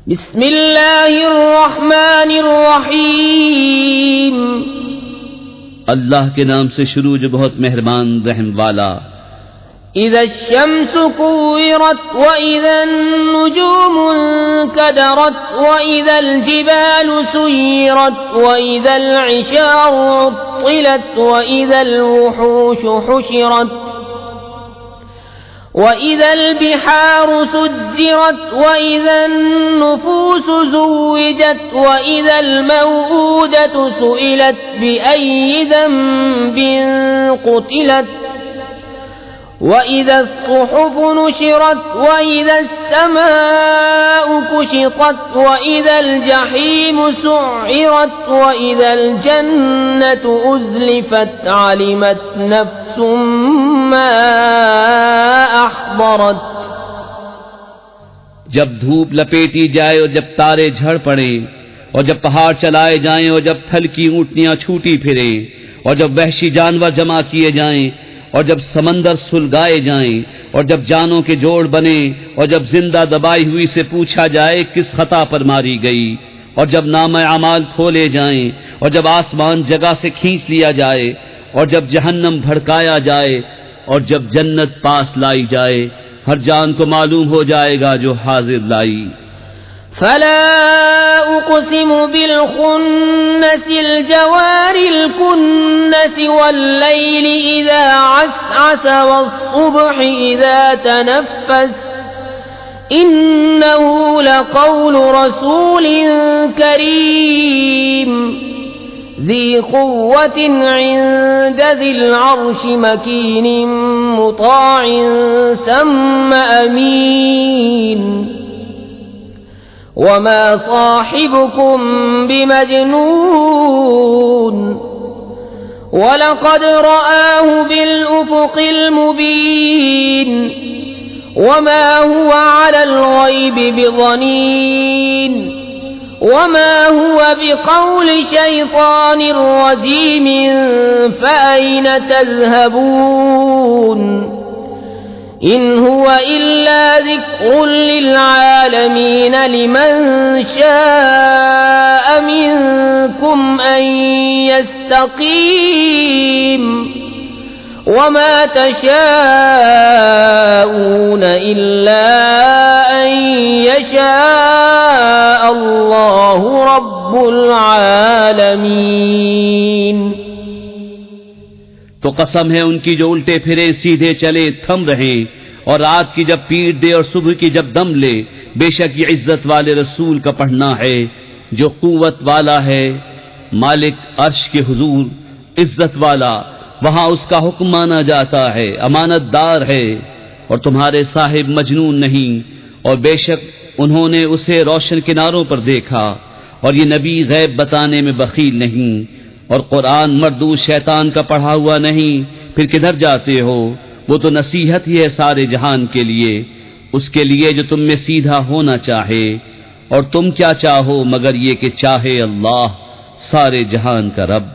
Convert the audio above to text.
بسم اللہ الرحمن الرحیم، اللہ کے نام سے شروع جو بہت مہربان رحم والا۔ اذا الشمس كورت واذا النجوم انكدرت واذا الجبال سيرت واذا العشار عطلت واذا الوحوش حشرت وَإِذَا الْبِحَارُ سُجِّرَتْ وَإِذَا النُّفُوسُ زُوِّجَتْ وَإِذَا الْمَوْءُودَةُ سُئِلَتْ بِأَيِّ ذَنبٍ قُتِلَتْ وَإِذَا الصُّحُفُ نُشِرَتْ وَإِذَا السَّمَاءُ كُشِطَتْ وَإِذَا الْجَحِيمُ سُعِّرَتْ وَإِذَا الْجَنَّةُ أُزْلِفَتْ عَلِمَتْ نَفْسٌ مَّا أَحْضَرَتْ۔ جب دھوپ لپیٹی جائے اور جب تارے جھڑ پڑیں اور جب پہاڑ چلائے جائیں اور جب تھل کی اونٹنیاں چھوٹی پھریں اور جب وحشی جانور جمع کیے جائیں اور جب سمندر سلگائے جائیں اور جب جانوں کے جوڑ بنے اور جب زندہ دبائی ہوئی سے پوچھا جائے کس خطا پر ماری گئی اور جب نامہ اعمال کھولے جائیں اور جب آسمان جگہ سے کھینچ لیا جائے اور جب جہنم بھڑکایا جائے اور جب جنت پاس لائی جائے، ہر جان کو معلوم ہو جائے گا جو حاضر لائی۔ فلا اقسم بالخنس الجوار الكنس والليل اذا عسعس والصبح اذا تنفس انه لقول رسول كريم ذي قوة عند ذي العرش مكين مطاع ثم أمين وما صاحبكم بمجنون ولقد رآه بالأفق المبين وما هو على الغيب بضنين وما هو بقول شيطان رجيم فأين تذهبون إن هو إلا ذكر للعالمين لمن شاء منكم أن يستقيم وما تشاءون إلا أن يشاء الله رب العالمين۔ تو قسم ہے ان کی جو الٹے پھرے سیدھے چلے تھم رہیں اور رات کی جب پیٹ دے اور صبح کی جب دم لے، بے شک یہ عزت والے رسول کا پڑھنا ہے جو قوت والا ہے، مالک عرش کے حضور عزت والا، وہاں اس کا حکم مانا جاتا ہے، امانت دار ہے اور تمہارے صاحب مجنون نہیں، اور بے شک انہوں نے اسے روشن کناروں پر دیکھا، اور یہ نبی غیب بتانے میں بخیل نہیں، اور قرآن مردود شیطان کا پڑھا ہوا نہیں، پھر کدھر جاتے ہو؟ وہ تو نصیحت ہی ہے سارے جہان کے لیے، اس کے لیے جو تم میں سیدھا ہونا چاہے، اور تم کیا چاہو مگر یہ کہ چاہے اللہ سارے جہان کا رب۔